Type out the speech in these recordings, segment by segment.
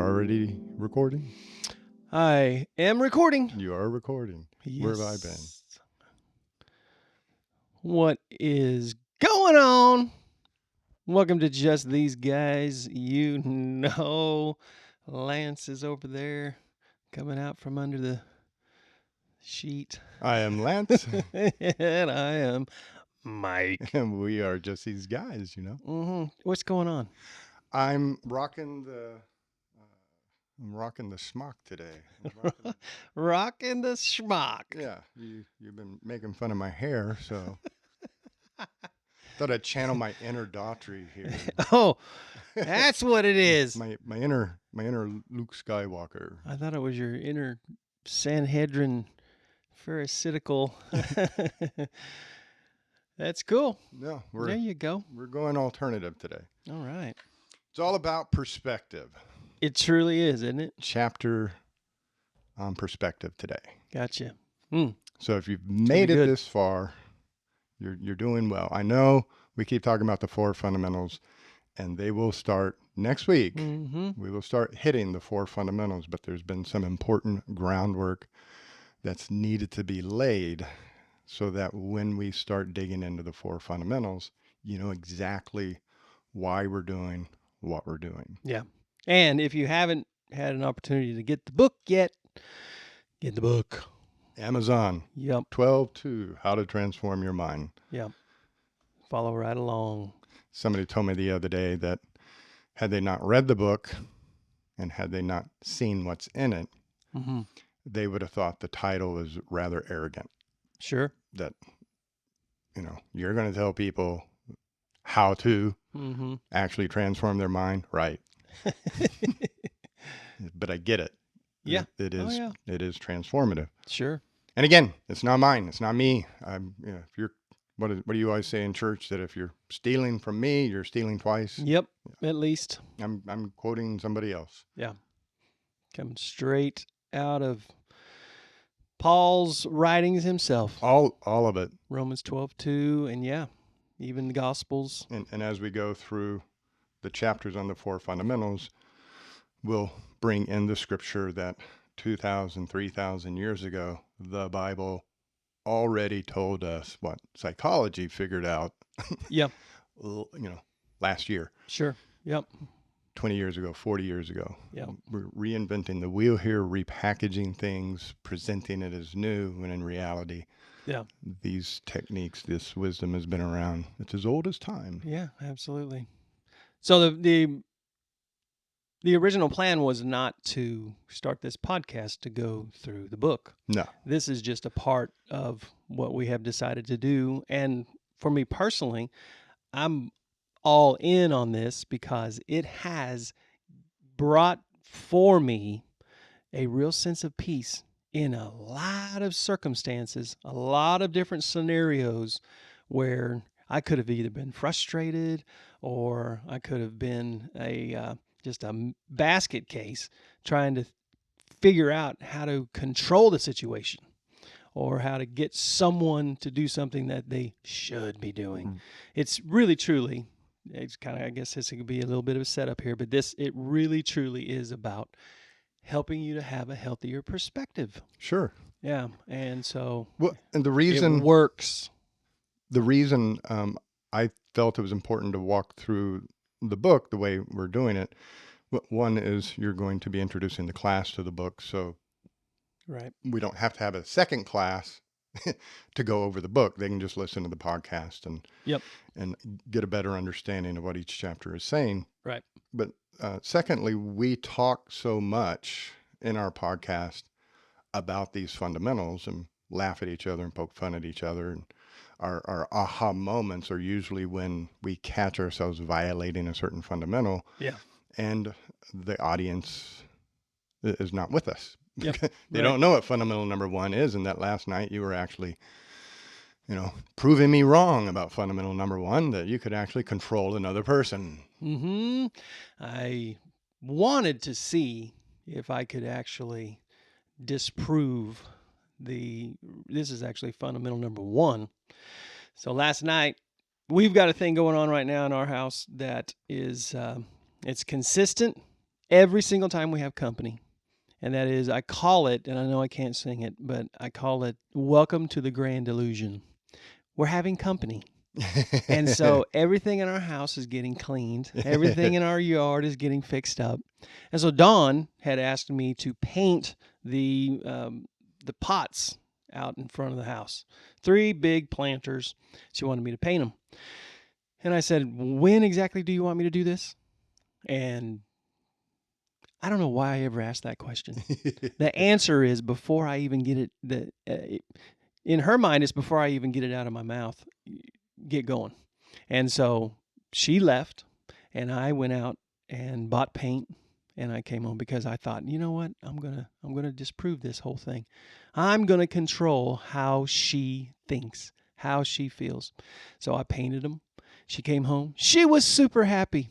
already recording? I am recording. You are recording. Yes. Where have I been? What is going on? Welcome to Just These Guys. You know, Lance is over there coming out from under the sheet. I am Lance, And I am Mike. and we are just these guys, you know. What's going on? I'm rocking the schmuck today. Rocking the schmuck. Yeah, you've been making fun of my hair, so thought I'd channel my inner Daughtry here. Oh, that's what it is. my inner Luke Skywalker. I thought it was your inner Sanhedrin pharisaical. That's cool. No, There you go. we're going alternative today. All right. It's all about perspective. It truly is, isn't it? Chapter on perspective today. Gotcha. So if you've made it good. this far, you're doing well. I know we keep talking about the four fundamentals, and they will start next week. Mm-hmm. We will start hitting the four fundamentals, but there's been some important groundwork that's needed to be laid so that when we start digging into the four fundamentals, you know exactly why we're doing what we're doing. Yeah. And if you haven't had an opportunity to get the book yet, get the book. Amazon Yep. 12-2, How to Transform Your Mind. Yep. Follow right along. Somebody told me the other day that had they not read the book and had they not seen what's in it, Mm-hmm. they would have thought the title was rather arrogant. Sure. That, you know, you're going to tell people how to Mm-hmm. actually transform their mind, right? But I get it. Yeah. It is. Oh, yeah. It is transformative. Sure. And again, it's not mine. It's not me. If you're, what do you always say in church? That if you're stealing from me, you're stealing twice. Yep. At least. I'm quoting somebody else. Yeah. Coming straight out of Paul's writings himself. All of it. Romans 12:2, and yeah, even the Gospels. And as we go through the chapters on the four fundamentals, we'll bring in the scripture that 2,000, 3,000 years ago, the Bible already told us what psychology figured out, Yep. Last year. Sure. Yep. 20 years ago, 40 years ago. Yep. We're reinventing the wheel here, repackaging things, presenting it as new, when in reality, Yeah. these techniques, this wisdom has been around. It's as old as time. Yeah, absolutely. So the original plan was not to start this podcast to go through the book. No. This is just a part of what we have decided to do. And for me personally, I'm all in on this because it has brought for me a real sense of peace in a lot of circumstances, a lot of different scenarios where I could have either been frustrated or I could have been just a basket case trying to figure out how to control the situation or how to get someone to do something that they should be doing. Mhm. It's really, truly, it's kind of, I guess this could be a little bit of a setup here, but it really, truly is about helping you to have a healthier perspective. Sure. Yeah. And so Well, and the it reason works. I felt it was important to walk through the book the way we're doing it, one is you're going to be introducing the class to the book, so Right. we don't have to have a second class to go over the book. They can just listen to the podcast and get a better understanding of what each chapter is saying. Right. But secondly, we talk so much in our podcast about these fundamentals and laugh at each other and poke fun at each other. And our aha moments are usually when we catch ourselves violating a certain fundamental. Yeah. And the audience is not with us. Yep. They don't know what fundamental number one is. And that last night you were actually, proving me wrong about fundamental number one, that you could actually control another person. Mm-hmm. I wanted to see if I could actually disprove this is actually fundamental number one. So last night, we've got a thing going on right now in our house that is, it's consistent every single time we have company. And that is, I call it, and I know I can't sing it, but I call it Welcome to the Grand Illusion. We're having company. And so everything in our house is getting cleaned. Everything in our yard is getting fixed up. And so Dawn had asked me to paint the pots out in front of the house. 3 big planters. She wanted me to paint them. And I said, when exactly do you want me to do this? And I don't know why I ever asked that question. The answer is before I even get it, in her mind, it's before I even get it out of my mouth, get going. And so she left, and I went out and bought paint, and I came home because I thought, you know what, I'm gonna disprove this whole thing. I'm gonna control how she thinks, how she feels. So I painted them. She came home. She was super happy.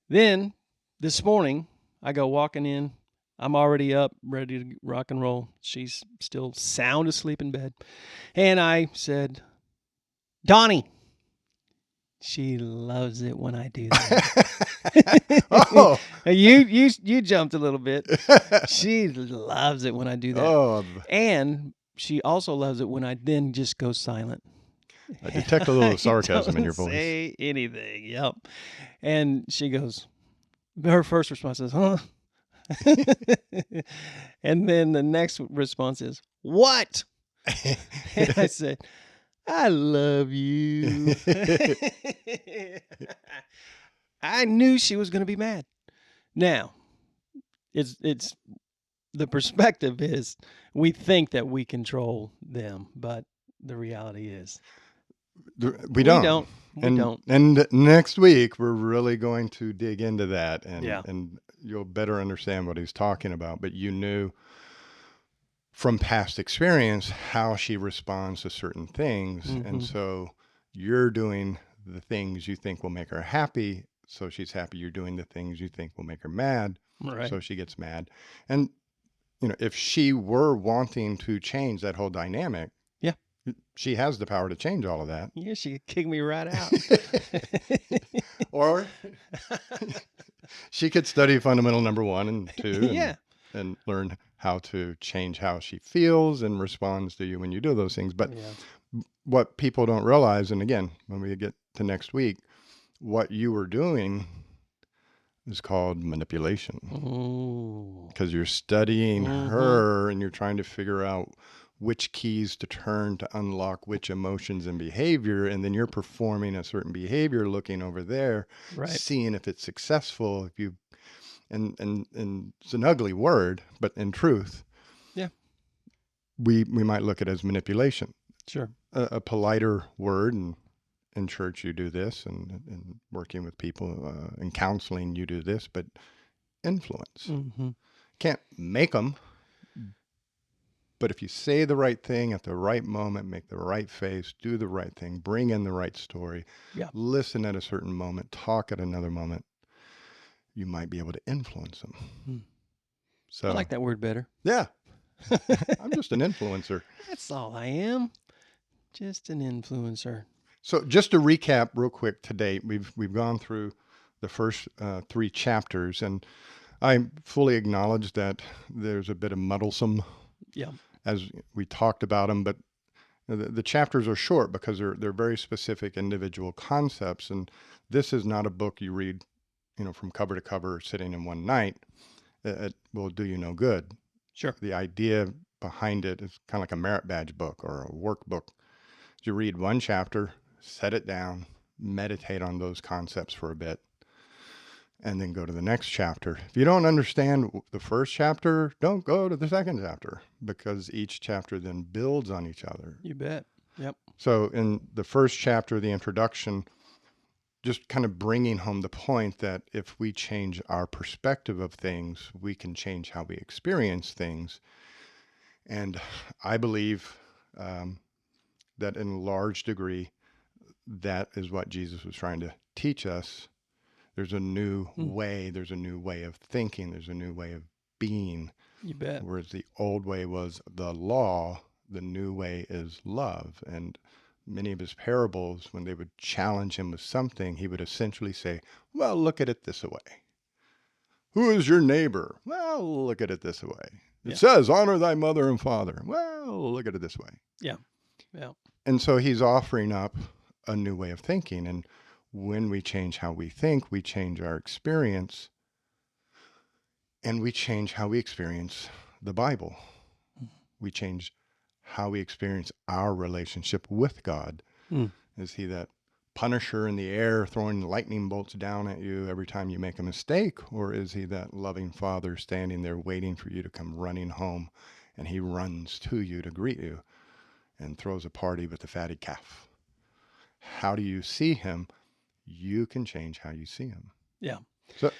Then this morning, I go walking in. I'm already up, ready to rock and roll. She's still sound asleep in bed. And I said, Donnie. She loves it when I do that. Oh. You jumped a little bit. She loves it when I do that. Oh, And she also loves it when I then just go silent. I detect a little sarcasm in your voice. Don't say anything. Yep. And she goes, her first response is, huh? And then the next response is, what? And I said, I love you. I knew she was going to be mad. Now, it's the perspective is we think that we control them, but the reality is we don't. We don't. And next week we're really going to dig into that, and Yeah. and you'll better understand what he's talking about. But you knew from past experience how she responds to certain things, and so you're doing the things you think will make her happy, so she's happy. You're doing the things you think will make her mad, Right. so she gets mad. And if she were wanting to change that whole dynamic, Yeah. she has the power to change all of that. Yeah, she could kick me right out. Or she could study fundamental number 1 and 2 Yeah. and learn how to change how she feels and responds to you when you do those things. But Yeah. what people don't realize, and again, when we get to next week, what you were doing is called manipulation, because you're studying her and you're trying to figure out which keys to turn to unlock which emotions and behavior, and then you're performing a certain behavior, looking over there, Right. seeing if it's successful. If you and it's an ugly word, but in truth, Yeah, we might look at it as manipulation. Sure. A politer word, and in church you do this, and working with people in counseling you do this, but influence. Can't make them, but if you say the right thing at the right moment, make the right face, do the right thing, bring in the right story, listen at a certain moment, talk at another moment, you might be able to influence them. So I like that word better. Yeah. I'm just an influencer. That's all I am. Just an influencer. So just to recap real quick today, we've gone through the first 3 chapters, and I fully acknowledge that there's a bit of muddlesome as we talked about them, but the chapters are short because they're very specific individual concepts, and this is not a book you read, from cover to cover sitting in one night. It will do you no good. Sure. The idea behind it is kind of like a merit badge book or a workbook. You read one chapter, set it down, meditate on those concepts for a bit, and then go to the next chapter. If you don't understand the first chapter, don't go to the second chapter, because each chapter then builds on each other. You bet. Yep. So in the first chapter, the introduction, just kind of bringing home the point that if we change our perspective of things, we can change how we experience things. And I believe that in a large degree, that is what Jesus was trying to teach us. There's a new way. There's a new way of thinking. There's a new way of being. You bet. Whereas the old way was the law, the new way is love. And many of his parables, when they would challenge him with something, he would essentially say, well, look at it this way. Who is your neighbor? Well, look at it this way. It Yeah. says, honor thy mother and father. Well, look at it this way. Yeah. Yeah. And so he's offering up a new way of thinking. And when we change how we think, we change our experience, and we change how we experience the Bible. We change how we experience our relationship with God. Mm. Is he that punisher in the air throwing lightning bolts down at you every time you make a mistake? Or is he that loving father standing there waiting for you to come running home, and he runs to you to greet you and throws a party with the fatted calf? How do you see him? You can change how you see him. Yeah. So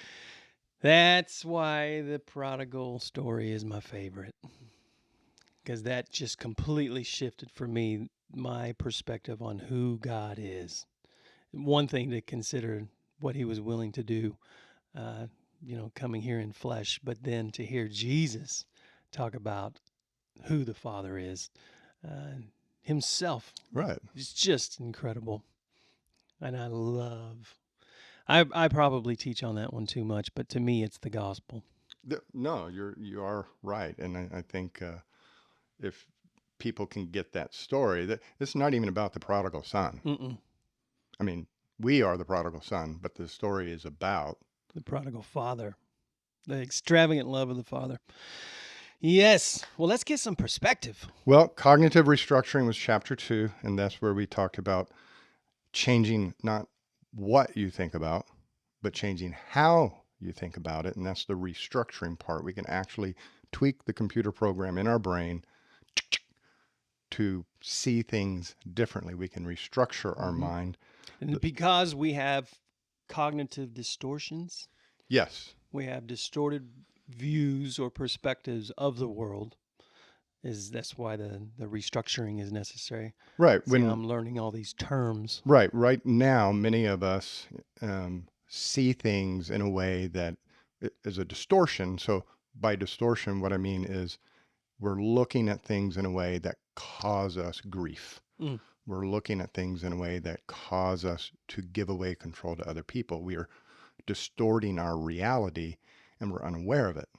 That's why the prodigal story is my favorite, because that just completely shifted for me my perspective on who God is. One thing to consider what he was willing to do, coming here in flesh, but then to hear Jesus talk about who the Father is himself. right. It's just incredible. And I probably teach on that one too much, but to me, it's the gospel. No, you are right. And I think if people can get that story, that it's not even about the prodigal son. Mm-mm. I mean, we are the prodigal son, but the story is about The prodigal father, the extravagant love of the Father. Yes. Well, let's get some perspective. Well, cognitive restructuring was chapter 2, and that's where we talked about changing not what you think about, but changing how you think about it. And that's the restructuring part. We can actually tweak the computer program in our brain to see things differently. We can restructure our mind. And because we have cognitive distortions, Yes. we have distorted views or perspectives of the world. That's why the restructuring is necessary. Right. See, I'm learning all these terms. Right now, many of us see things in a way that is a distortion. So by distortion, what I mean is we're looking at things in a way that cause us grief. Mm. We're looking at things in a way that cause us to give away control to other people. We are distorting our reality, and we're unaware of it.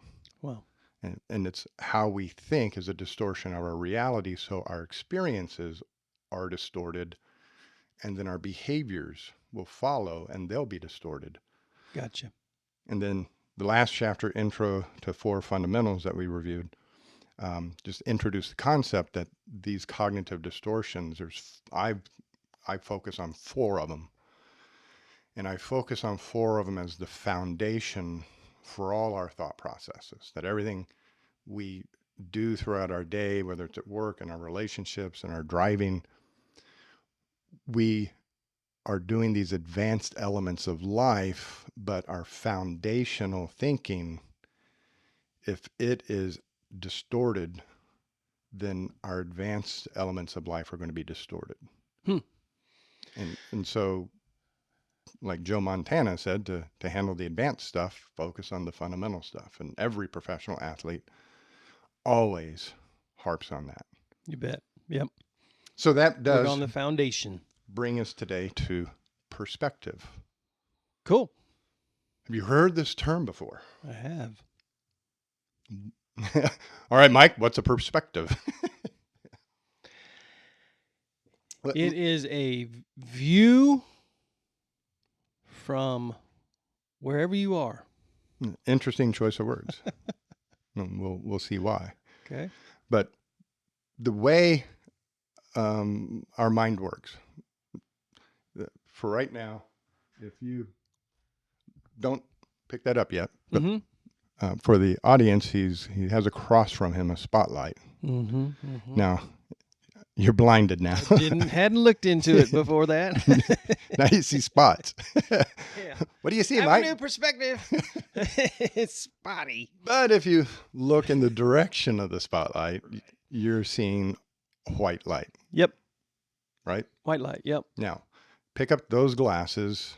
Wow. And it's how we think is a distortion of our reality. So our experiences are distorted, and then our behaviors will follow, and they'll be distorted. Gotcha. And then the last chapter, Intro to Four Fundamentals, that we reviewed, just introduced the concept that these cognitive distortions, I focus on 4 of them. And I focus on 4 of them as the foundation for all our thought processes, that everything we do throughout our day, whether it's at work, in our relationships, in our driving, we are doing these advanced elements of life, but our foundational thinking, if it is distorted, then our advanced elements of life are going to be distorted. And so, like Joe Montana said, to handle the advanced stuff, focus on the fundamental stuff. And every professional athlete always harps on that. You bet. Yep. So that does work on the foundation. Bring us today to perspective. Cool. Have you heard this term before? I have. All right, Mike, what's a perspective? It is a view from wherever you are. Interesting choice of words. We'll see why. Okay. But the way our mind works, for right now, if you don't pick that up yet, but for the audience, he has across from him a spotlight. Now, you're blinded now. Hadn't looked into it before that. Now you see spots. Yeah. What do you see, Have Mike? a new perspective. It's spotty. But if you look in the direction of the spotlight, you're seeing white light. Yep. Right? White light. Yep. Now, pick up those glasses,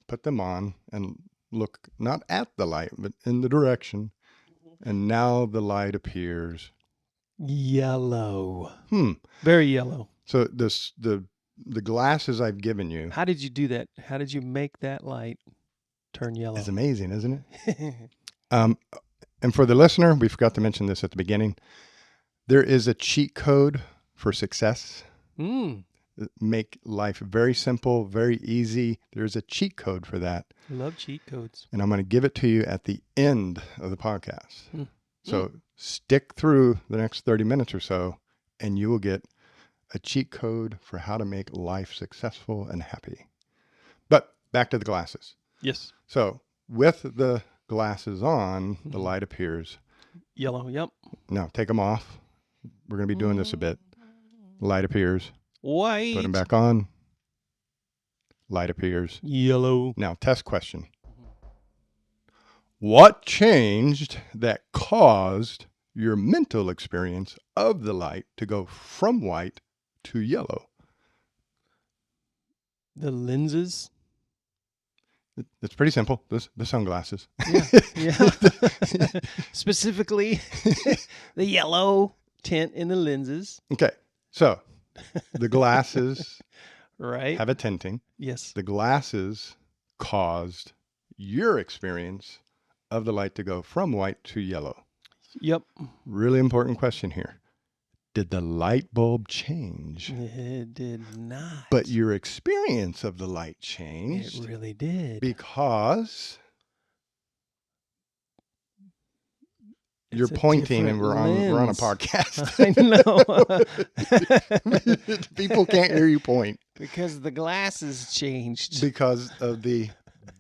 put them on, and look not at the light, but in the direction. And now the light appears yellow. Very yellow. So the glasses I've given you. How did you do that? How did you make that light turn yellow? It's amazing, isn't it? Um, and for the listener, we forgot to mention this at the beginning. There is a cheat code for success. Make life very simple, very easy. There's a cheat code for that. Love cheat codes. And I'm going to give it to you at the end of the podcast. So stick through the next 30 minutes or so, and you will get a cheat code for how to make life successful and happy. But back to the glasses. Yes. So with the glasses on, the light appears. Yellow. Yep. Now take them off. We're going to be doing this a bit. Light appears. White. Put them back on. Light appears. Yellow. Now, test question. What changed that caused your mental experience of the light to go from white to yellow? The lenses. It's pretty simple. The sunglasses. Yeah. Specifically, the yellow tint in the lenses. Okay. So the glasses Right. have a tinting. Yes. The glasses caused your experience of the light to go from white to yellow. Yep. Really important question here. Did the light bulb change? It did not. But your experience of the light changed. It really did. Because you're It's a pointing and different we're on a lens. podcast. I know. People can't hear you point Because the glasses changed. because of the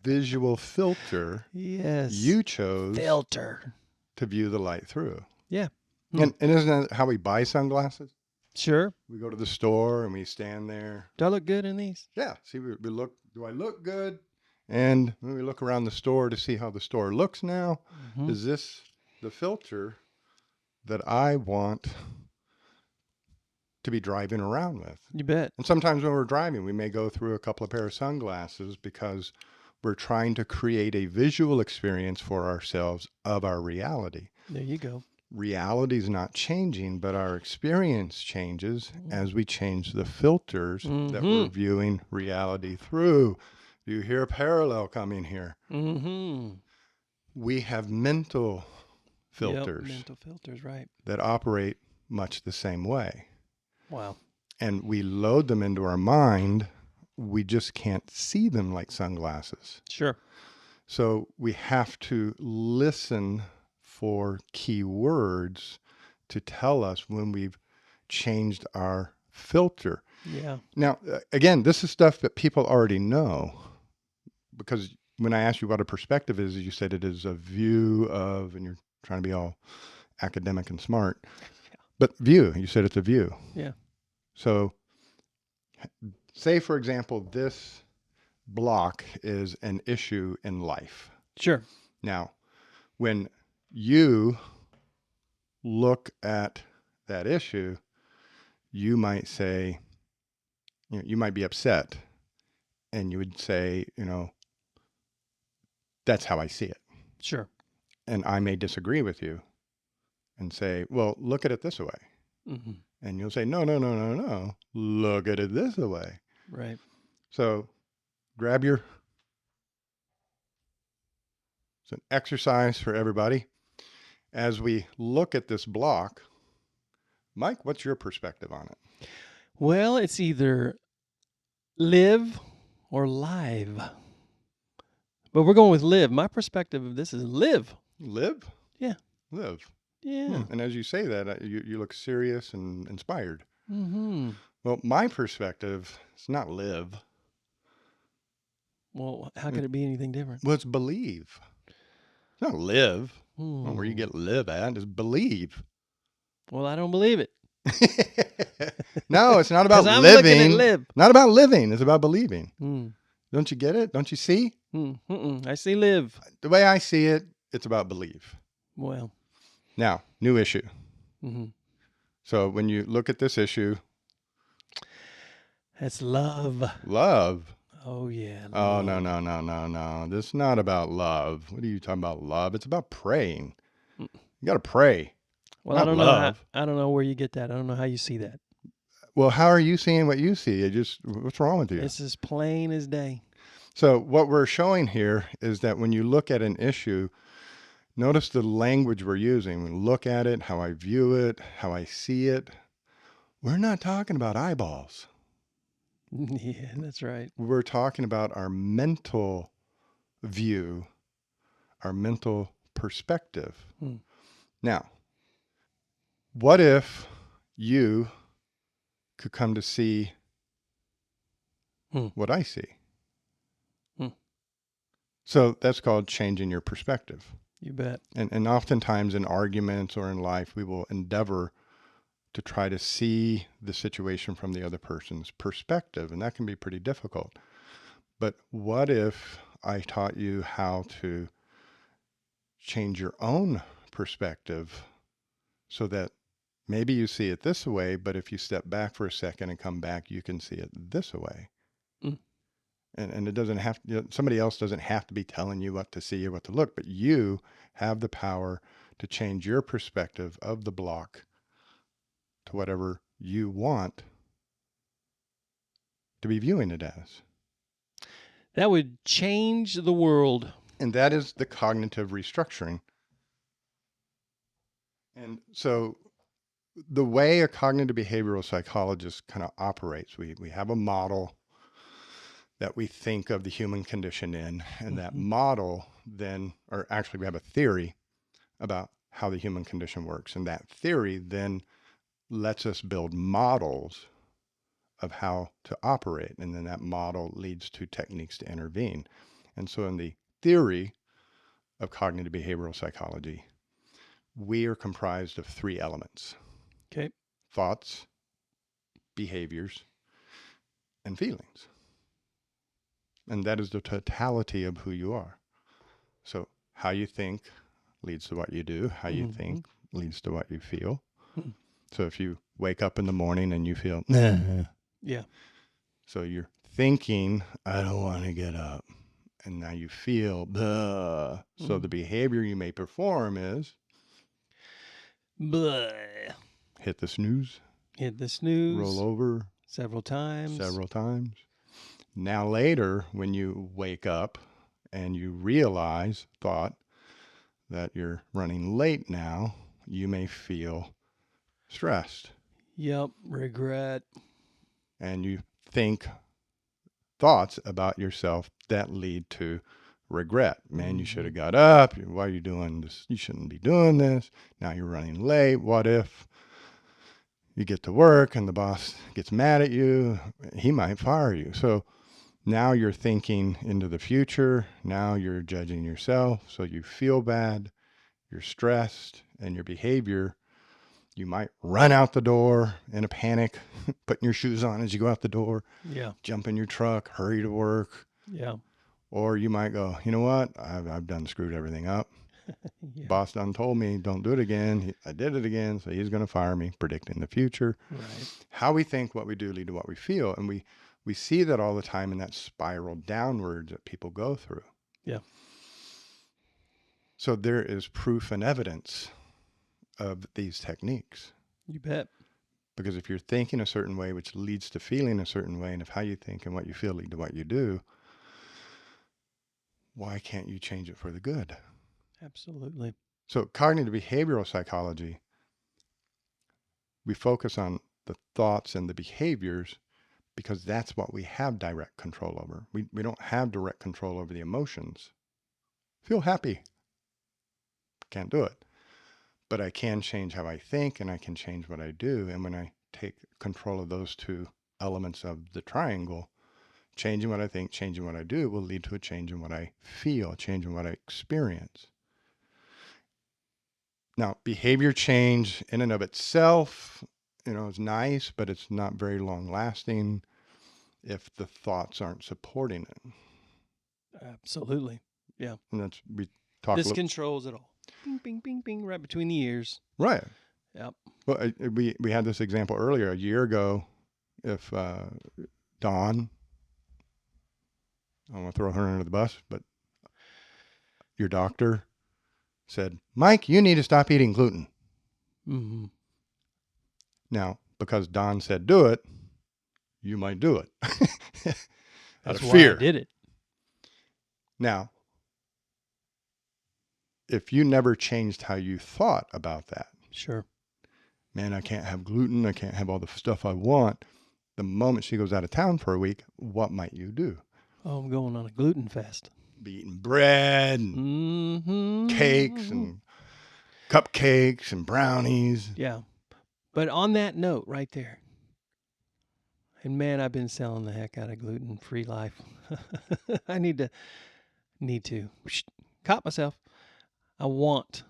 visual filter Yes. you chose Filter. to view the light through. Yeah. And isn't that how we buy sunglasses? Sure. We go to the store and we stand there. Do I look good in these? Yeah. See, we look, do I look good? And when we look around the store to see how the store looks now, is this the filter that I want to be driving around with? You bet. And sometimes when we're driving, we may go through a couple of pair of sunglasses because we're trying to create a visual experience for ourselves of our reality. There you go. Reality is not changing, but our experience changes as we change the filters that we're viewing reality through. Do you hear a parallel coming here? We have mental filters Yep, mental filters, right. that operate much the same way. Wow. And we load them into our mind. We just can't see them like sunglasses. Sure. So we have to listen for key words to tell us when we've changed our filter. Yeah. Now, again, this is stuff that people already know, because when I asked you what a perspective is, you said it is a view of, and you're trying to be all academic and smart, but view, you said it's a view. Yeah. So say, for example, this block is an issue in life. Sure. Now, when you look at that issue, you might say, you might be upset, and you would say, that's how I see it. Sure. And I may disagree with you and say, well, look at it this way. And you'll say, no, look at it this way. Right. So grab it's an exercise for everybody. As we look at this block, Mike, what's your perspective on it? Well, it's either live or live. But we're going with live. My perspective of this is live. Live? Yeah. Live. Yeah. And as you say that, you look serious and inspired. Well, my perspective is not live. Well, how could it be anything different? Well, it's believe. It's not live. Where you get live at is believe. Well, I don't believe it. No, it's not about 'Cause I'm living. looking at live. Not about living. It's about believing. Don't you get it? Don't you see? I see live. The way I see it, it's about believe. Well. Now, new issue. So when you look at this issue. That's love. Love. Oh, yeah. Love. Oh, no. This is not about love. What are you talking about, love? It's about praying. You got to pray. Well, I don't know. I don't know where you get that. I don't know how you see that. Well, how are you seeing what you see? What's wrong with you? It's as plain as day. So what we're showing here is that when you look at an issue, Notice the language we're using. We look at it, how I view it, how I see it. We're not talking about eyeballs. Yeah, that's right. We're talking about our mental view, our mental perspective. Hmm. Now, what if you could come to see what I see? So that's called changing your perspective. You bet. And oftentimes in arguments or in life, we will endeavor to try to see the situation from the other person's perspective, and that can be pretty difficult. But what if I taught you how to change your own perspective so that maybe you see it this way, but if you step back for a second and come back, you can see it this way. Mm. And it doesn't have, somebody else doesn't have to be telling you what to see or what to look, but you have the power to change your perspective of the block to whatever you want to be viewing it as. That would change the world. And that is the cognitive restructuring. And so the way a cognitive behavioral psychologist kind of operates, we have a model that we think of the human condition in, and that model then, or actually we have a theory about how the human condition works. And that theory then lets us build models of how to operate. And then that model leads to techniques to intervene. And so in the theory of cognitive behavioral psychology, we are comprised of three elements. Okay. Thoughts, behaviors, and feelings. And that is the totality of who you are. So how you think leads to what you do. How you think leads to what you feel. So if you wake up in the morning and you feel, yeah. So you're thinking, I don't want to get up. And now you feel, duh. So the behavior you may perform is Blah. hit the snooze, Hit the snooze. roll over several times. Now later, when you wake up and you realize, thought, that you're running late now, you may feel stressed. Yep. Regret. And you think thoughts about yourself that lead to regret. Man, you should have got up. Why are you doing this? You shouldn't be doing this. Now you're running late. What if you get to work and the boss gets mad at you? He might fire you. So now you're thinking into the future. Now you're judging yourself. So you feel bad. You're stressed, and your behavior, you might run out the door in a panic, putting your shoes on as you go out the door. Yeah. Jump in your truck, hurry to work. Yeah. Or you might go, you know what? I've done screwed everything up. Yeah. Boss done told me don't do it again. I did it again, so he's going to fire me, predicting the future. Right. How we think, what we do lead to what we feel. And we see that all the time in that spiral downwards that people go through. Yeah. So there is proof and evidence of these techniques. You bet. Because if you're thinking a certain way, which leads to feeling a certain way, and if how you think and what you feel lead to what you do, why can't you change it for the good? Absolutely. So cognitive behavioral psychology, we focus on the thoughts and the behaviors because that's what we have direct control over. We don't have direct control over the emotions. Feel happy. Can't do it. But I can change how I think and I can change what I do. And when I take control of those two elements of the triangle, changing what I think, changing what I do will lead to a change in what I feel, a change in what I experience. Now, behavior change in and of itself, is nice, but it's not very long lasting if the thoughts aren't supporting it. Absolutely. Yeah. And we talk. This controls it all. Bing, bing, bing, bing, right between the ears. Right. Yep. Well, we had this example earlier a year ago. If Dawn, I don't want to throw her under the bus, but your doctor said, Mike, you need to stop eating gluten. Mm-hmm. Now, because Don said do it, you might do it. Out That's of why fear. I did it. Now, if you never changed how you thought about that, Sure. man, I can't have gluten, I can't have all the stuff I want. The moment she goes out of town for a week, what might you do? Oh, I'm going on a gluten fast. Be eating bread and Mm-hmm. cakes and cupcakes and brownies. Yeah. But on that note right there, and man, I've been selling the heck out of gluten-free life. I need to caught myself. I want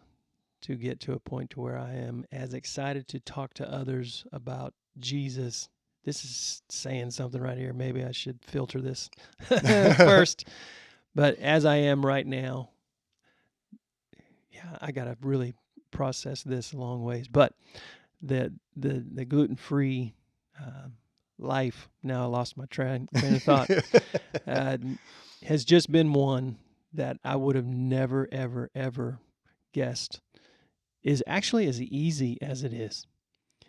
to get to a point to where I am as excited to talk to others about Jesus. This is saying something right here. Maybe I should filter this first. But as I am right now, yeah, I got to really process this a long ways. But the gluten-free life, now I lost my train of thought, has just been one that I would have never, ever, ever guessed is actually as easy as it is.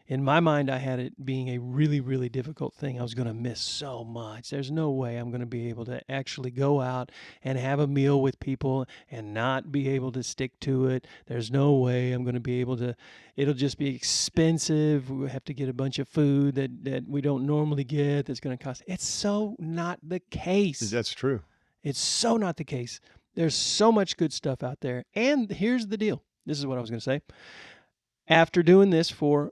In my mind, I had it being a really, really difficult thing. I was going to miss so much. There's no way I'm going to be able to actually go out and have a meal with people and not be able to stick to it. There's no way I'm going to be able to. It'll just be expensive. We have to get a bunch of food that we don't normally get that's going to cost. It's so not the case. That's true. It's so not the case. There's so much good stuff out there. And here's the deal. This is what I was going to say. After doing this for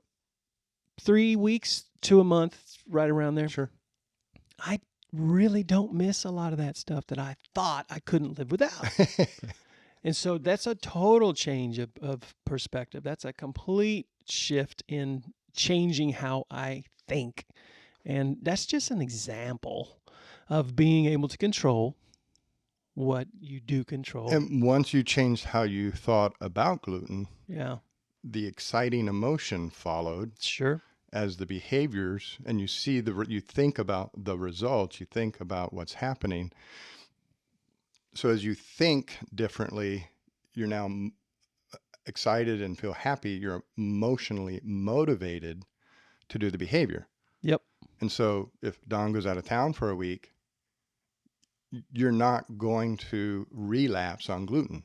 3 weeks to a month, right around there, Sure. I really don't miss a lot of that stuff that I thought I couldn't live without. And so that's a total change of perspective. That's a complete shift in changing how I think. And that's just an example of being able to control what you do control. And once you changed how you thought about gluten, Yeah, the exciting emotion followed sure. as the behaviors, and you see you think about the results, you think about what's happening. So as you think differently, you're now excited and feel happy. You're emotionally motivated to do the behavior. Yep. And so if Don goes out of town for a week, you're not going to relapse on gluten.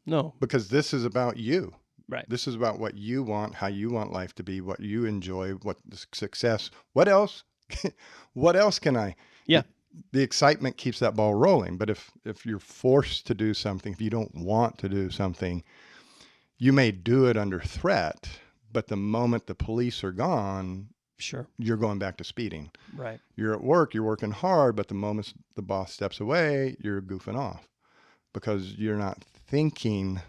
No. Because this is about you. Right. This is about what you want, how you want life to be, what you enjoy, what success. What else? What else can I? Yeah. The excitement keeps that ball rolling. But if you're forced to do something, if you don't want to do something, you may do it under threat. But the moment the police are gone, Sure. you're going back to speeding. Right. You're at work, you're working hard, but the moment the boss steps away, you're goofing off because you're not thinking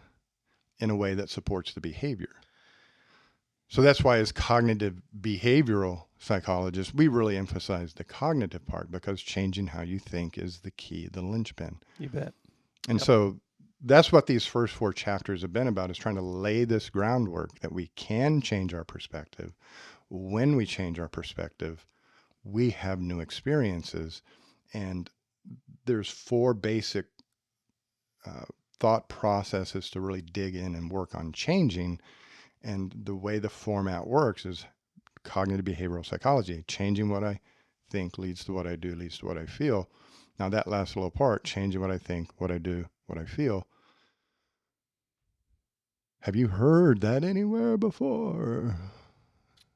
in a way that supports the behavior. So that's why as cognitive behavioral psychologists, we really emphasize the cognitive part because changing how you think is the key, the linchpin. You bet. And Yep. so that's what these first 4 chapters have been about, is trying to lay this groundwork that we can change our perspective. When we change our perspective, we have new experiences. And there's 4 basic thought processes to really dig in and work on changing. And the way the format works is cognitive behavioral psychology. Changing what I think leads to what I do, leads to what I feel. Now that last little part, changing what I think, what I do, what I feel. Have you heard that anywhere before?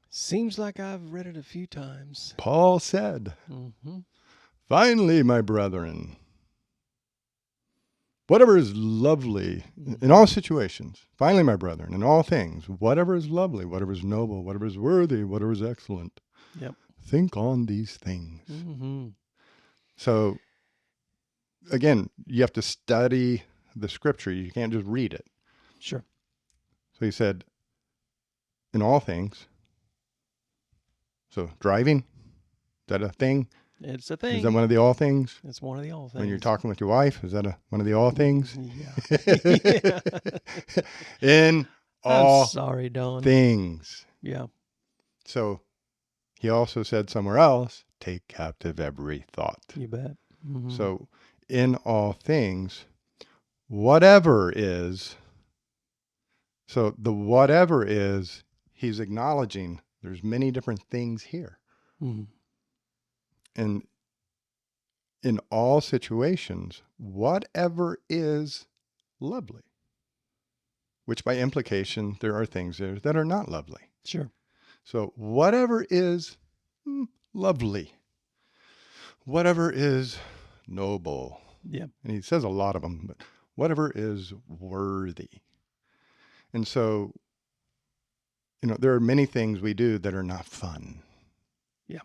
Seems like I've read it a few times. Paul said, finally, my brethren, whatever is lovely in all situations, finally, my brethren, in all things, whatever is lovely, whatever is noble, whatever is worthy, whatever is excellent, Yep. think on these things. So, again, you have to study the scripture. You can't just read it. Sure. So he said, in all things. So driving, is that a thing? It's a thing. Is that one of the all things? It's one of the all things. When you're talking with your wife, is that one of the all things? Yeah. In all I'm sorry, Don. things. Yeah. So he also said somewhere else, take captive every thought. You bet. So in all things, whatever is, so the whatever is, he's acknowledging there's many different things here. And in all situations, whatever is lovely. which by implication, there are things there that are not lovely. Sure. So whatever is lovely, whatever is noble, Yeah. and he says a lot of them, but whatever is worthy. And so, there are many things we do that are not fun. Yeah.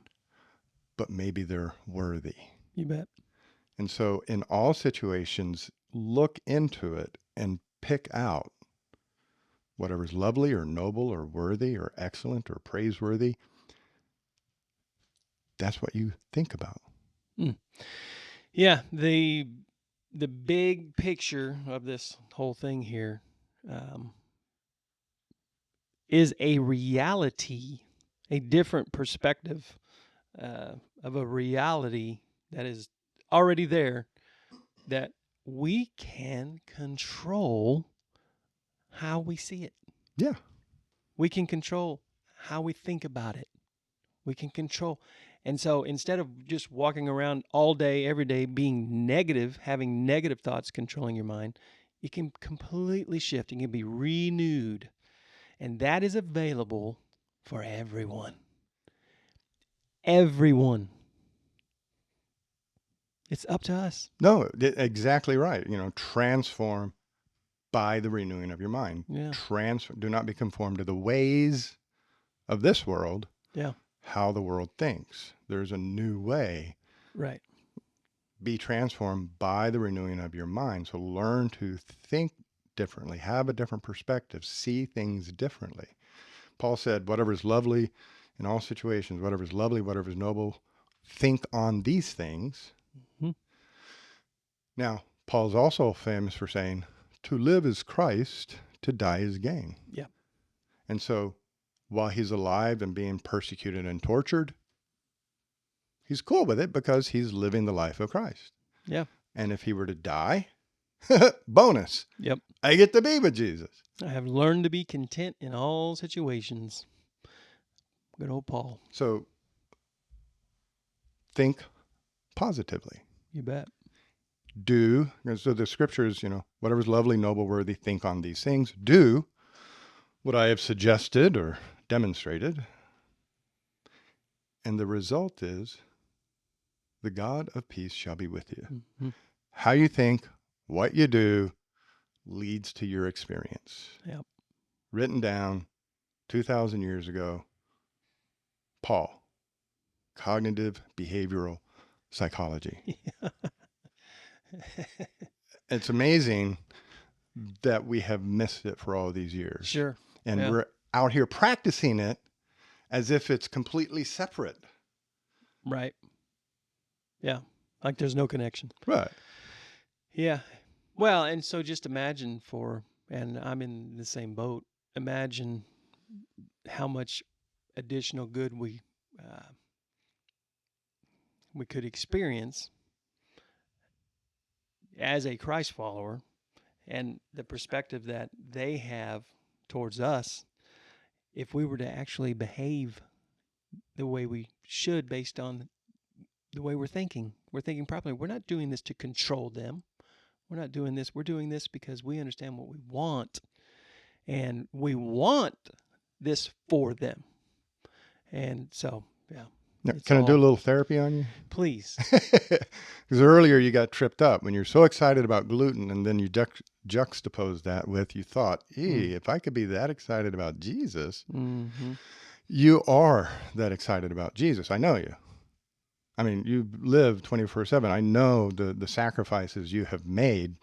But maybe they're worthy. You bet. And so in all situations, look into it and pick out whatever's lovely or noble or worthy or excellent or praiseworthy. That's what you think about. Yeah. The big picture of this whole thing here is a reality, a different perspective of a reality that is already there, that we can control how we see it. Yeah. We can control how we think about it. We can control. And so instead of just walking around all day, every day, being negative, having negative thoughts controlling your mind, you can completely shift. You can be renewed. And that is available for everyone. Everyone. It's up to us. No, exactly right. Transform by the renewing of your mind. Yeah. Do not be conformed to the ways of this world. Yeah. How the world thinks. There's a new way. Right. Be transformed by the renewing of your mind. So learn to think differently, have a different perspective, see things differently. Paul said, whatever is lovely in all situations, whatever is lovely, whatever is noble, think on these things. Mm-hmm. Now, Paul's also famous for saying, to live is Christ, to die is gain. Yeah. And so while he's alive and being persecuted and tortured, he's cool with it because he's living the life of Christ. Yeah. And if he were to die, bonus. Yep. I get to be with Jesus. I have learned to be content in all situations. Good old Paul. So think positively. You bet. So the scriptures, whatever's lovely, noble, worthy, think on these things. Do what I have suggested or demonstrated. And the result is the God of peace shall be with you. Mm-hmm. How you think, what you do leads to your experience. Yep. Written down 2,000 years ago, Paul, cognitive behavioral psychology. It's amazing that we have missed it for all these years. Sure. And Yeah. we're out here practicing it as if it's completely separate. Right. Yeah. Like there's no connection. Right. Yeah. Well, and so just imagine and I'm in the same boat, imagine how much additional good we could experience as a Christ follower, and the perspective that they have towards us if we were to actually behave the way we should based on the way we're thinking. We're thinking properly. We're not doing this to control them. We're not doing this. We're doing this because we understand what we want. And we want this for them. And so, yeah. Now, can I do a little therapy on you? Please. Because earlier you got tripped up when you're so excited about gluten, and then you juxtapose that with you thought, if I could be that excited about Jesus, Mm-hmm. You are that excited about Jesus. I know you. I mean, you live 24/7. I know the sacrifices you have made.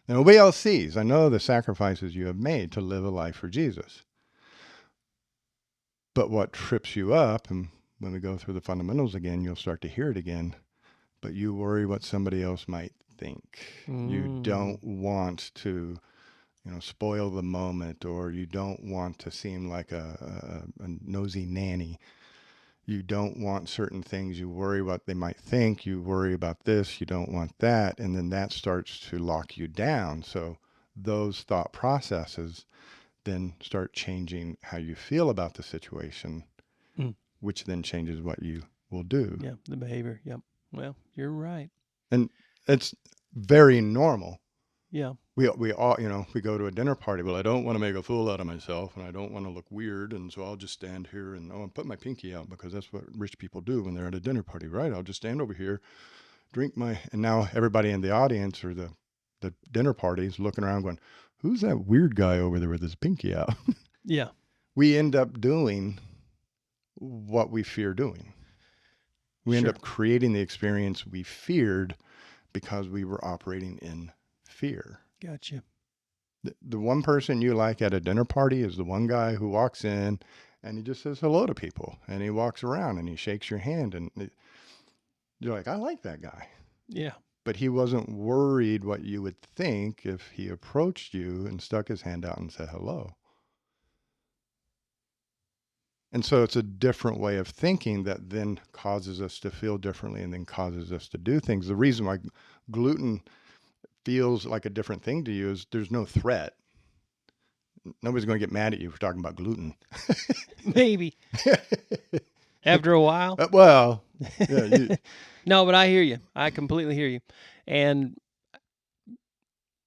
And nobody else sees. I know the sacrifices you have made to live a life for Jesus. But what trips you up, and when we go through the fundamentals again, you'll start to hear it again, but you worry what somebody else might think. You don't want to, spoil the moment, or you don't want to seem like a nosy nanny. You don't want certain things. You worry what they might think. You worry about this. You don't want that. And then that starts to lock you down. So those thought processes then start changing how you feel about the situation, which then changes what you will do. Yeah, the behavior. Yep. Well, you're right. And it's very normal Yeah. We all, we go to a dinner party. Well, I don't want to make a fool out of myself, and I don't want to look weird, and so I'll just stand here and put my pinky out because that's what rich people do when they're at a dinner party, right? I'll just stand over here, and now everybody in the audience or the dinner party is looking around going, "Who's that weird guy over there with his pinky out?" Yeah. We end up doing what we fear doing. We end Sure. up creating the experience we feared because we were operating in fear. Gotcha. The one person you like at a dinner party is the one guy who walks in and he just says hello to people and he walks around and he shakes your hand and you're like, I like that guy. Yeah. But he wasn't worried what you would think if he approached you and stuck his hand out and said hello. And so it's a different way of thinking that then causes us to feel differently and then causes us to do things. The reason why gluten feels like a different thing to you is there's no threat. Nobody's going to get mad at you for talking about gluten. Maybe after a while. Well, yeah, No, but I hear you. I completely hear you. And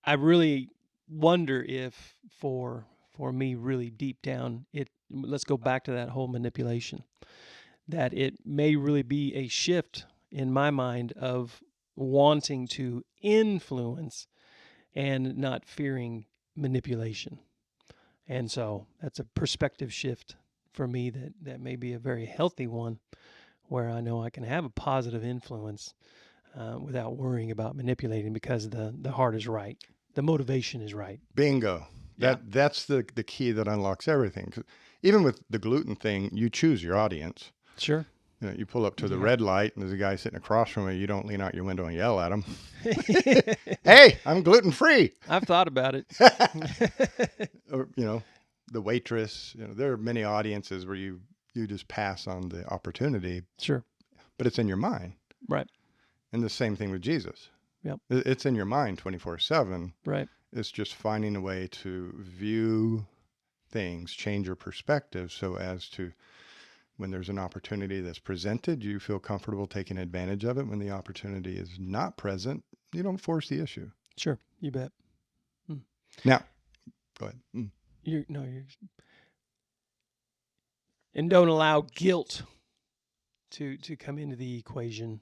I really wonder if for me really deep down, let's go back to that whole manipulation, that it may really be a shift in my mind of wanting to influence and not fearing manipulation. And so that's a perspective shift for me that may be a very healthy one, where I know I can have a positive influence without worrying about manipulating because the heart is right. The motivation is right. bingo. Yeah. That's the key that unlocks everything. 'Cause even with the gluten thing, you choose your audience. Sure. You pull up to the Yeah. red light and there's a guy sitting across from you. You don't lean out your window and yell at him. Hey, I'm gluten free. I've thought about it. Or, the waitress, there are many audiences where you just pass on the opportunity, Sure. but it's in your mind. Right. And the same thing with Jesus. Yep. It's in your mind 24/7. Right. It's just finding a way to view things, change your perspective so as to, when there's an opportunity that's presented, you feel comfortable taking advantage of it. When the opportunity is not present, you don't force the issue. Sure. You bet. Now, go ahead. And don't allow guilt to come into the equation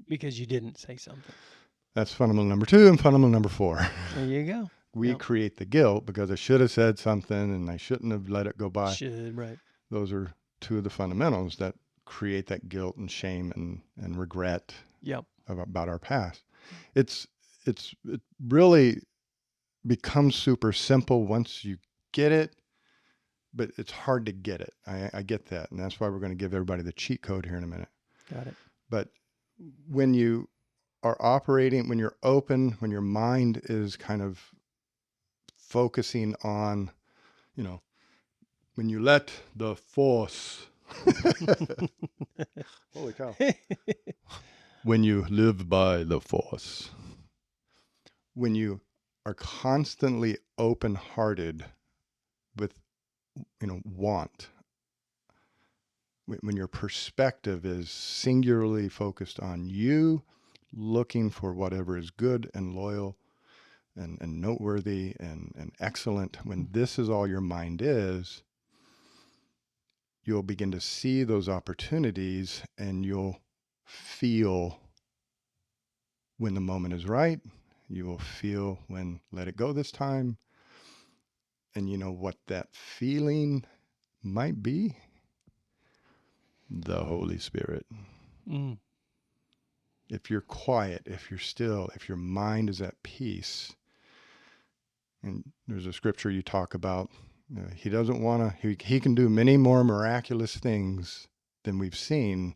because you didn't say something. That's fundamental number 2 and fundamental number 4. There you go. We Yep. create the guilt because I should have said something and I shouldn't have let it go by. Should, right. Those are 2 of the fundamentals that create that guilt and shame and regret Yep. about our past. It really becomes super simple once you get it, but it's hard to get it. I get that. And that's why we're going to give everybody the cheat code here in a minute. Got it. But when you are operating, when you're open, when your mind is kind of focusing on, when you let the force, holy cow, when you live by the force, when you are constantly open-hearted with, want, when your perspective is singularly focused on you, looking for whatever is good and loyal and noteworthy and excellent, when this is all your mind is, you'll begin to see those opportunities and you'll feel when the moment is right. You will feel when let it go this time. And you know what that feeling might be? The Holy Spirit. Mm. If you're quiet, if you're still, if your mind is at peace, and there's a scripture you talk about, he doesn't want to, he can do many more miraculous things than we've seen,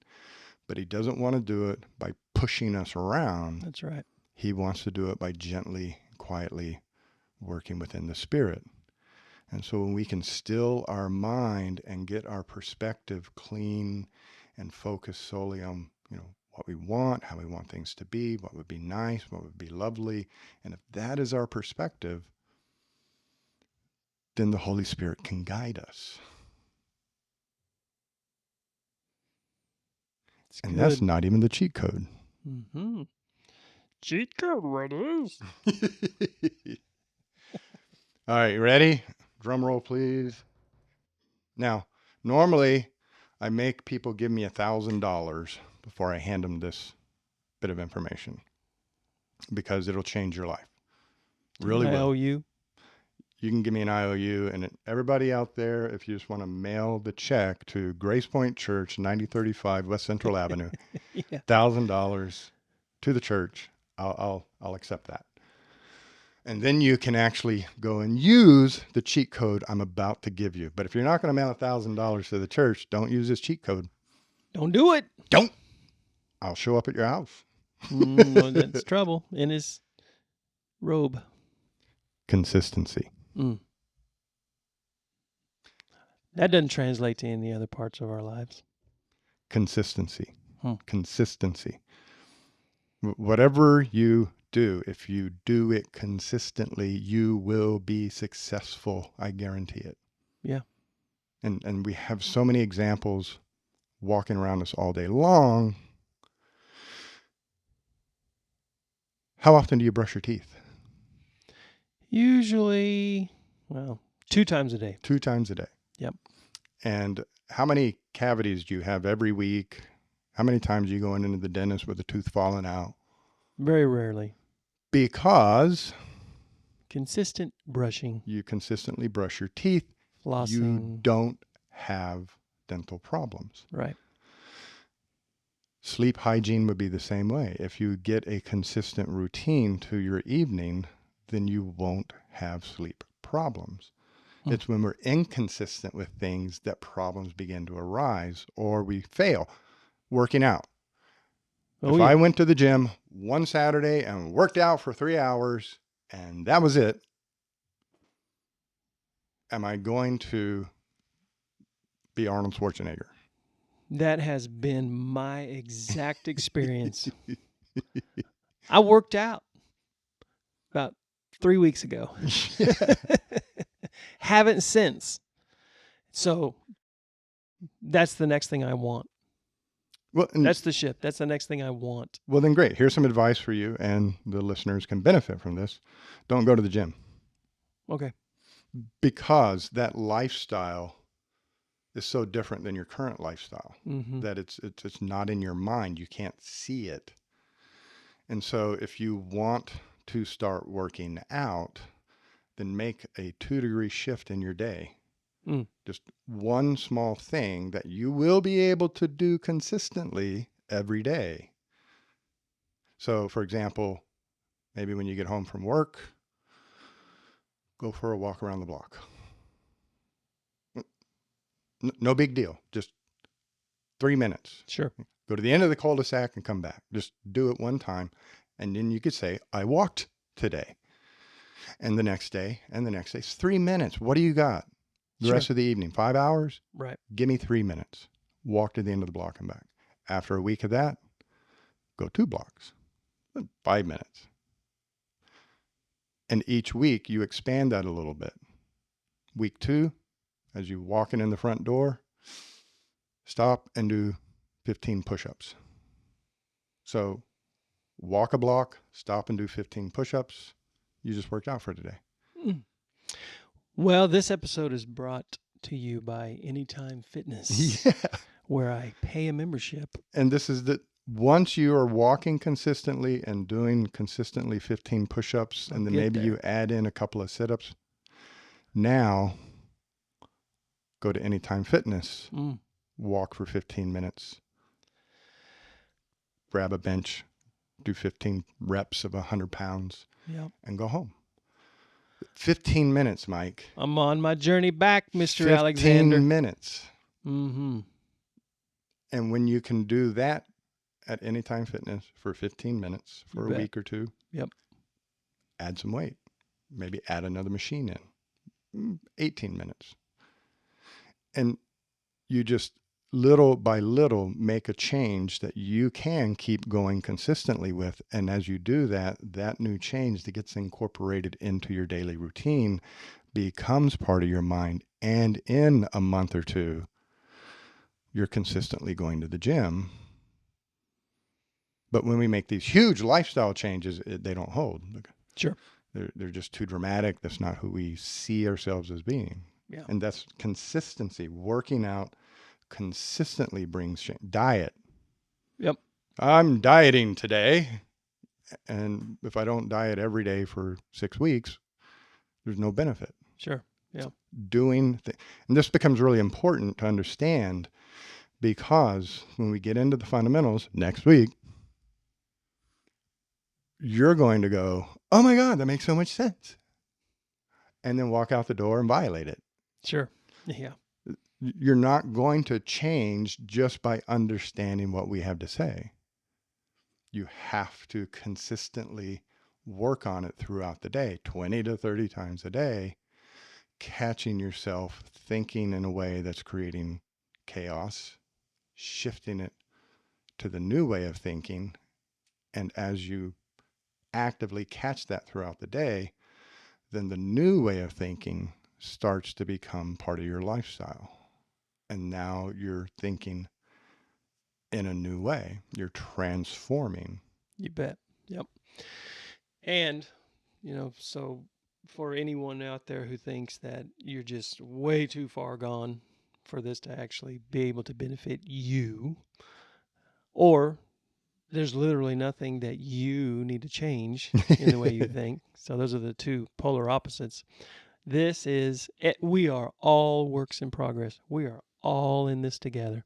but he doesn't want to do it by pushing us around. That's right. He wants to do it by gently, quietly working within the Spirit. And so when we can still our mind and get our perspective clean and focus solely on, what we want, how we want things to be, what would be nice, what would be lovely, and if that is our perspective, then the Holy Spirit can guide us. It's And good. that's not even the cheat code. Mm-hmm. Cheat code, what is? All right, you ready? Drum roll, please. Now, normally I make people give me $1,000 before I hand them this bit of information because it'll change your life. Really I will. owe you. You can give me an IOU, and everybody out there, if you just want to mail the check to Grace Point Church, 9035 West Central Avenue, Yeah. $1,000 to the church, I'll accept that. And then you can actually go and use the cheat code I'm about to give you. But if you're not going to mail $1,000 to the church, don't use this cheat code. Don't do it. Don't. I'll show up at your house. Well, that's trouble in his robe. Consistency. That doesn't translate to any other parts of our lives. Consistency. Hmm. Consistency. Whatever you do, if you do it consistently, you will be successful. I guarantee it. Yeah. And we have so many examples walking around us all day long. How often do you brush your teeth? Usually, well, 2 times a day. 2 times a day. Yep. And how many cavities do you have every week? How many times are you going into the dentist with a tooth falling out? Very rarely. Because Consistent brushing, you consistently brush your teeth. You flossing. don't have dental problems. Right. Sleep hygiene would be the same way. If you get a consistent routine to your evening, then you won't have sleep problems. It's when we're inconsistent with things that problems begin to arise or we fail. Working out. Oh, If yeah. I went to the gym one Saturday and worked out for 3 hours and that was it, am I going to be Arnold Schwarzenegger? That has been my exact experience. I worked out about 3 weeks ago. Haven't since. So that's the next thing I want. Well, That's the shift. That's the next thing I want. well, then great. Here's some advice for you, and the listeners can benefit from this. Don't go to the gym Okay. because that lifestyle is so different than your current lifestyle Mm-hmm. that it's not in your mind. You can't see it. And so if you want to start working out, then make a 2-degree shift in your day. Just one small thing that you will be able to do consistently every day. So, for example, maybe when you get home from work, go for a walk around the block. No big deal. Just 3 minutes. Sure. Go to the end of the cul-de-sac and come back. Just do it one time. And then you could say, I walked today. And the next day, and the next day. It's 3 minutes. What do you got? The Sure. rest of the evening, 5 hours? Right. Give me 3 minutes. Walk to the end of the block and back. After a week of that, go 2 blocks. 5 minutes. And each week you expand that a little bit. Week 2, as you walking in the front door, stop and do 15 push-ups. So walk a block, stop and do 15 push-ups. You just worked out for today. Well, this episode is brought to you by Anytime Fitness, Yeah. where I pay a membership. And this is that once you are walking consistently and doing consistently 15 push-ups, and then get maybe there. you add in a couple of sit-ups, now go to Anytime Fitness, walk for 15 minutes, grab a bench, do 15 reps of 100 pounds, Yep. and go home. 15 minutes, Mike. I'm on my journey back, Mr. 15 Alexander. minutes. Mm-hmm. And when you can do that at Anytime Fitness for 15 minutes for You a bet. week or two, Yep. add some weight. Maybe add another machine in. 18 minutes. And you just little by little make a change that you can keep going consistently with. And as you do that, that new change that gets incorporated into your daily routine becomes part of your mind. And in a month or two, you're consistently going to the gym But when we make these huge lifestyle changes, they don't hold. Sure. They're just too dramatic. That's not who we see ourselves as being. Yeah. And that's consistency. Working out consistently brings change. Diet. Yep. I'm dieting today. And if I don't diet every day for 6 weeks, there's no benefit. Sure. Yeah. And this becomes really important to understand, because when we get into the fundamentals next week, you're going to go, oh my God, that makes so much sense. And then walk out the door and violate it. Sure. Yeah. You're not going to change just by understanding what we have to say. You have to consistently work on it throughout the day, 20 to 30 times a day, catching yourself thinking in a way that's creating chaos, shifting it to the new way of thinking. And as you actively catch that throughout the day, then the new way of thinking starts to become part of your lifestyle. And now you're thinking in a new way. You're transforming. You bet. Yep. And, so for anyone out there who thinks that you're just way too far gone for this to actually be able to benefit you, or there's literally nothing that you need to change in the way you think. So those are the two polar opposites. We are all works in progress. We are all in this together.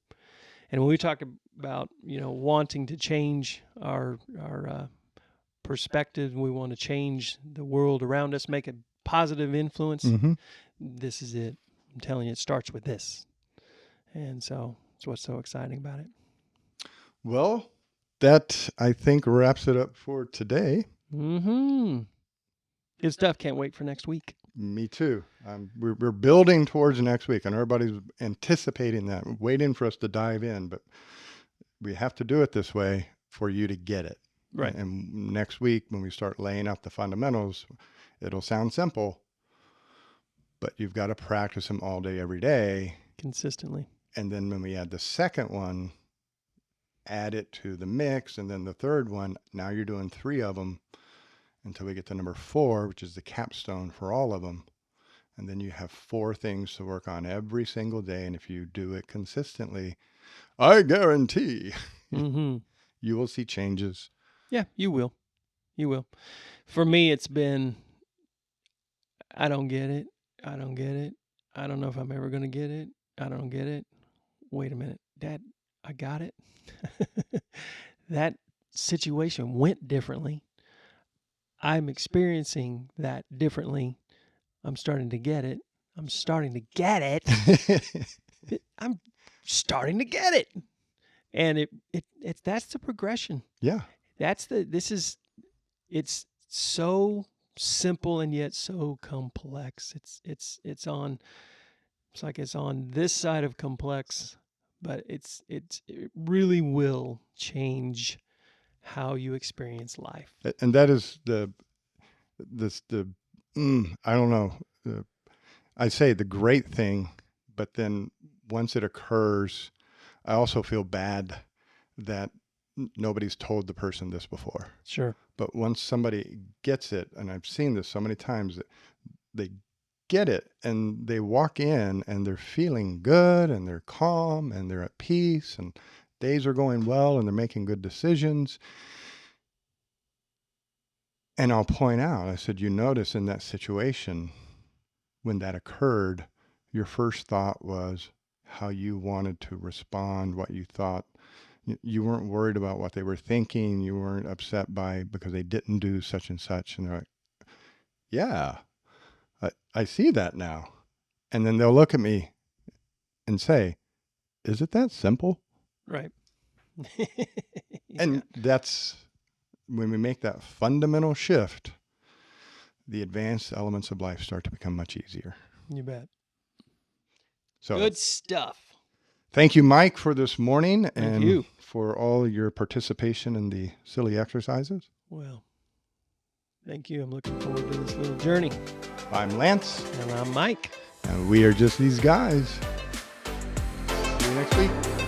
And when we talk about, wanting to change our perspective, we want to change the world around us, make a positive influence. Mm-hmm. This is it. I'm telling you, it starts with this. And so it's what's so exciting about it. Well, that, I think, wraps it up for today. Mm-hmm. Good stuff. Can't wait for next week. Me too. We're building towards next week, and everybody's anticipating that, waiting for us to dive in. But we have to do it this way for you to get it. Right. And next week, when we start laying out the fundamentals, it'll sound simple, but you've got to practice them all day, every day. Consistently. And then when we add the second one, add it to the mix. And then the third one, now you're doing 3 of them until we get to number 4, which is the capstone for all of them. And then you have 4 things to work on every single day. And if you do it consistently, I guarantee you will see changes. Yeah, you will. You will. For me, it's been, I don't get it. I don't get it. I don't know if I'm ever going to get it. I don't get it. Wait a minute, Dad, I got it. That situation went differently. I'm experiencing that differently. I'm starting to get it. I'm starting to get it. I'm starting to get it. And that's the progression. Yeah. It's so simple and yet so complex. It's on this side of complex, but it really will change how you experience life. And that is I don't know. I say the great thing, but then once it occurs, I also feel bad that nobody's told the person this before. Sure. But once somebody gets it, and I've seen this so many times, that they get it and they walk in and they're feeling good and they're calm and they're at peace and days are going well and they're making good decisions. And I'll point out, I said, you notice in that situation, when that occurred, your first thought was how you wanted to respond, what you thought. You weren't worried about what they were thinking. You weren't upset because they didn't do such and such. And they're like, yeah, I see that now. And then they'll look at me and say, is it that simple? Right. And that's when we make that fundamental shift, the advanced elements of life start to become much easier. You bet. So good stuff. Thank you, Mike, for this morning Thank you. For all your participation in the silly exercises. Well, thank you. I'm looking forward to this little journey. I'm Lance. And I'm Mike. And we are just these guys. See you next week.